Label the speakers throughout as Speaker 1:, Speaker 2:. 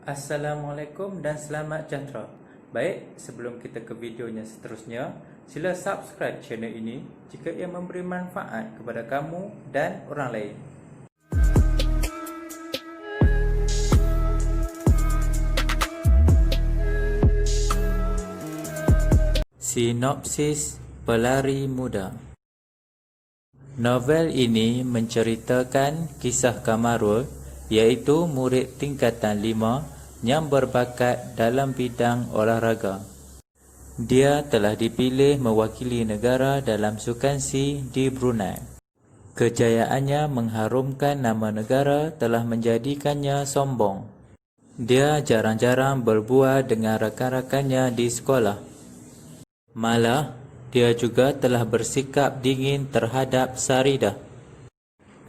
Speaker 1: Assalamualaikum dan selamat sejahtera. Baik, sebelum kita ke videonya seterusnya, sila subscribe channel ini jika ia memberi manfaat kepada kamu dan orang lain. Sinopsis Pelari Muda. Novel ini menceritakan kisah Kamarul, iaitu murid tingkatan 5 yang berbakat dalam bidang olahraga. Dia telah dipilih mewakili negara dalam sukan SEA di Brunei. Kejayaannya mengharumkan nama negara telah menjadikannya sombong. Dia jarang-jarang berbual dengan rakan-rakannya di sekolah. Malah, dia juga telah bersikap dingin terhadap Saridah.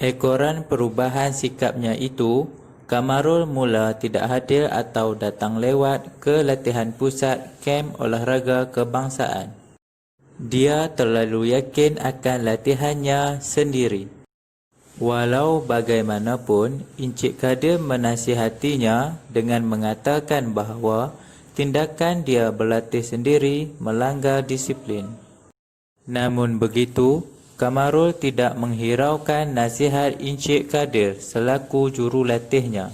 Speaker 1: Ekoran perubahan sikapnya itu, Kamarul mula tidak hadir atau datang lewat ke latihan pusat kem olahraga kebangsaan. Dia terlalu yakin akan latihannya sendiri. Walau bagaimanapun, Encik Kadir menasihatinya dengan mengatakan bahawa tindakan dia berlatih sendiri melanggar disiplin. Namun begitu, Kamarul tidak menghiraukan nasihat Encik Kadir selaku jurulatihnya.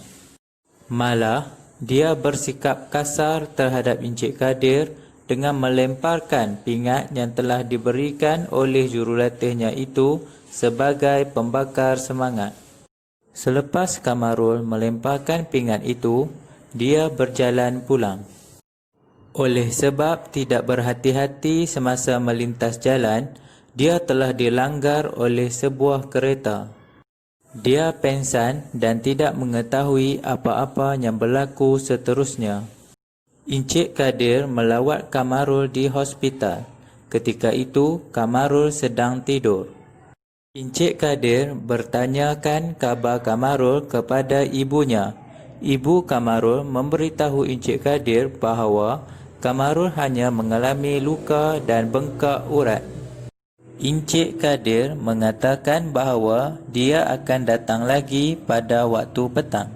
Speaker 1: Malah, dia bersikap kasar terhadap Encik Kadir dengan melemparkan pingat yang telah diberikan oleh jurulatihnya itu sebagai pembakar semangat. Selepas Kamarul melemparkan pingat itu, dia berjalan pulang. Oleh sebab tidak berhati-hati semasa melintas jalan, dia telah dilanggar oleh sebuah kereta. Dia pengsan dan tidak mengetahui apa-apa yang berlaku seterusnya. Encik Kadir melawat Kamarul di hospital. Ketika itu, Kamarul sedang tidur. Encik Kadir bertanyakan khabar Kamarul kepada ibunya. Ibu Kamarul memberitahu Encik Kadir bahawa Kamarul hanya mengalami luka dan bengkak urat. Encik Kadir mengatakan bahawa dia akan datang lagi pada waktu petang.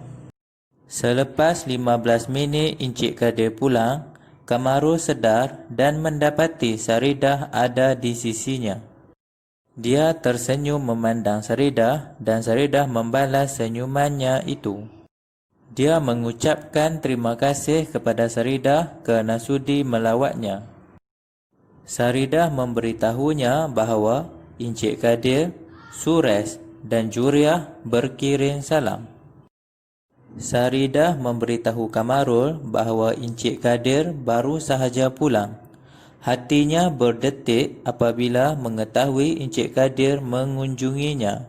Speaker 1: Selepas 15 minit Encik Kadir pulang, Kamarul sedar dan mendapati Saridah ada di sisinya. Dia tersenyum memandang Saridah dan Saridah membalas senyumannya itu. Dia mengucapkan terima kasih kepada Saridah kerana sudi melawatnya. Saridah memberitahunya bahawa Encik Kadir, Suresh dan Juriah berkirim salam. Saridah memberitahu Kamarul bahawa Encik Kadir baru sahaja pulang. Hatinya berdetik apabila mengetahui Encik Kadir mengunjunginya.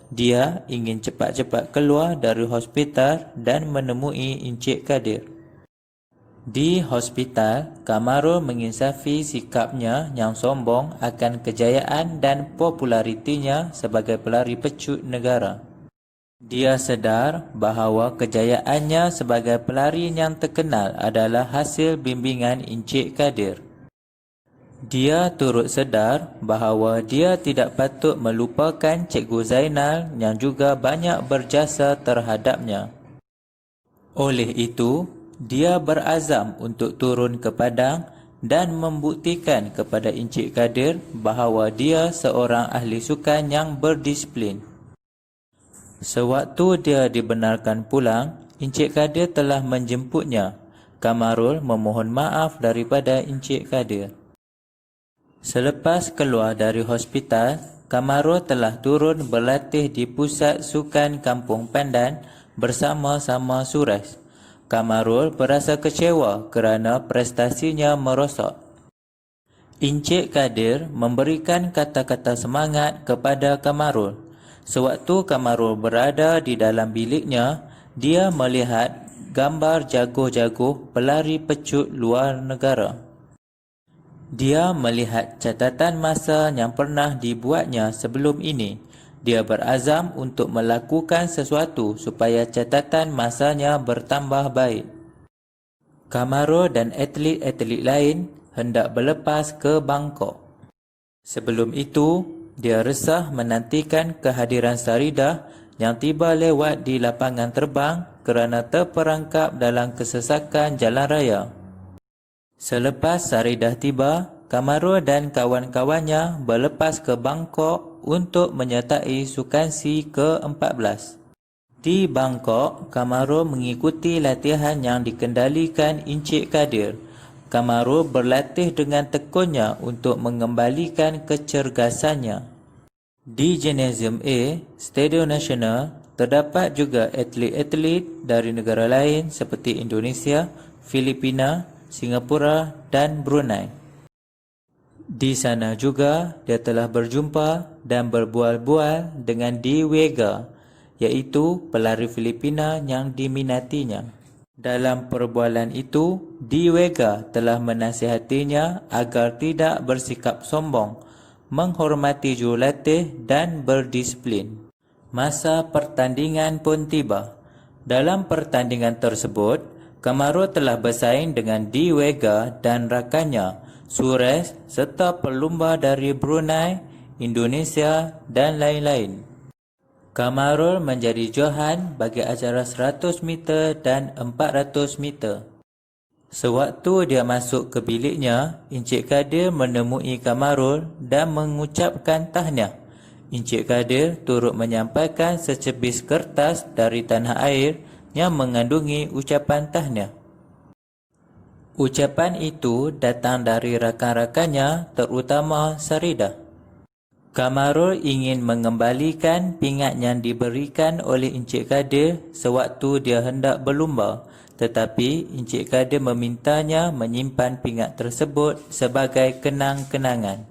Speaker 1: Dia ingin cepat-cepat keluar dari hospital dan menemui Encik Kadir. Di hospital, Kamarul menginsafi sikapnya yang sombong akan kejayaan dan popularitinya sebagai pelari pecut negara. Dia sedar bahawa kejayaannya sebagai pelari yang terkenal adalah hasil bimbingan Encik Kadir. Dia turut sedar bahawa dia tidak patut melupakan Cikgu Zainal yang juga banyak berjasa terhadapnya. Oleh itu, dia berazam untuk turun ke padang dan membuktikan kepada Encik Kadir bahawa dia seorang ahli sukan yang berdisiplin. Sewaktu dia dibenarkan pulang, Encik Kadir telah menjemputnya. Kamarul memohon maaf daripada Encik Kadir. Selepas keluar dari hospital, Kamarul telah turun berlatih di pusat sukan Kampung Pandan bersama-sama Suresh. Kamarul berasa kecewa kerana prestasinya merosot. Encik Kadir memberikan kata-kata semangat kepada Kamarul. Sewaktu Kamarul berada di dalam biliknya, dia melihat gambar jago-jago pelari pecut luar negara. Dia melihat catatan masa yang pernah dibuatnya sebelum ini. Dia berazam untuk melakukan sesuatu supaya catatan masanya bertambah baik. Kamarul dan atlet-atlet lain hendak berlepas ke Bangkok. Sebelum itu, dia resah menantikan kehadiran Saridah yang tiba lewat di lapangan terbang kerana terperangkap dalam kesesakan jalan raya. Selepas Saridah tiba, Kamarul dan kawan-kawannya berlepas ke Bangkok untuk menyertai sukan C ke-14. Di Bangkok, Kamarul mengikuti latihan yang dikendalikan Encik Kadir. Kamarul berlatih dengan tekunnya untuk mengembalikan kecergasannya. Di Gymnasium A, Stadium Nasional, terdapat juga atlet-atlet dari negara lain seperti Indonesia, Filipina, Singapura dan Brunei. Di sana juga dia telah berjumpa dan berbual-bual dengan Di Wega, iaitu pelari Filipina yang diminatinya. Dalam perbualan itu, Di Wega telah menasihatinya agar tidak bersikap sombong, menghormati jurulatih dan berdisiplin. Masa pertandingan pun tiba. Dalam pertandingan tersebut, Kamarul telah bersaing dengan Di Wega dan rakannya, Suresh serta pelumba dari Brunei, Indonesia dan lain-lain. Kamarul menjadi johan bagi acara 100 meter dan 400 meter. Sewaktu dia masuk ke biliknya, Encik Kadir menemui Kamarul dan mengucapkan tahniah. Encik Kadir turut menyampaikan secebis kertas dari tanah air yang mengandungi ucapan tahniah. Ucapan itu datang dari rakan-rakannya, terutama Saridah. Kamarul ingin mengembalikan pingat yang diberikan oleh Encik Kadir sewaktu dia hendak berlumba, tetapi Encik Kadir memintanya menyimpan pingat tersebut sebagai kenang-kenangan.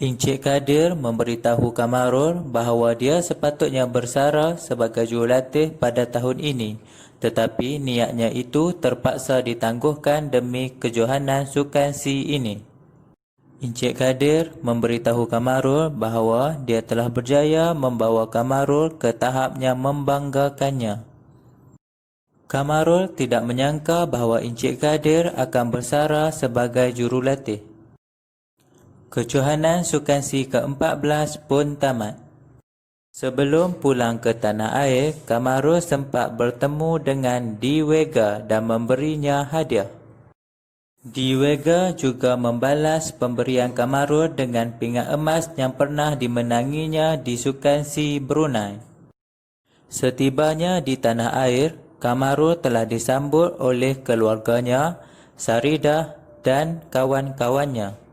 Speaker 1: Encik Kadir memberitahu Kamarul bahawa dia sepatutnya bersara sebagai jurulatih pada tahun ini, tetapi niatnya itu terpaksa ditangguhkan demi kejohanan sukan C ini. Encik Kadir memberitahu Kamarul bahawa dia telah berjaya membawa Kamarul ke tahap yang membanggakannya. Kamarul tidak menyangka bahawa Encik Kadir akan bersara sebagai jurulatih. Kejohanan sukan C ke-14 pun tamat. Sebelum pulang ke tanah air, Kamarul sempat bertemu dengan Di Wega dan memberinya hadiah. Di Wega juga membalas pemberian Kamarul dengan pingat emas yang pernah dimenanginya di sukan C Brunei. Setibanya di tanah air, Kamarul telah disambut oleh keluarganya, Saridah dan kawan-kawannya.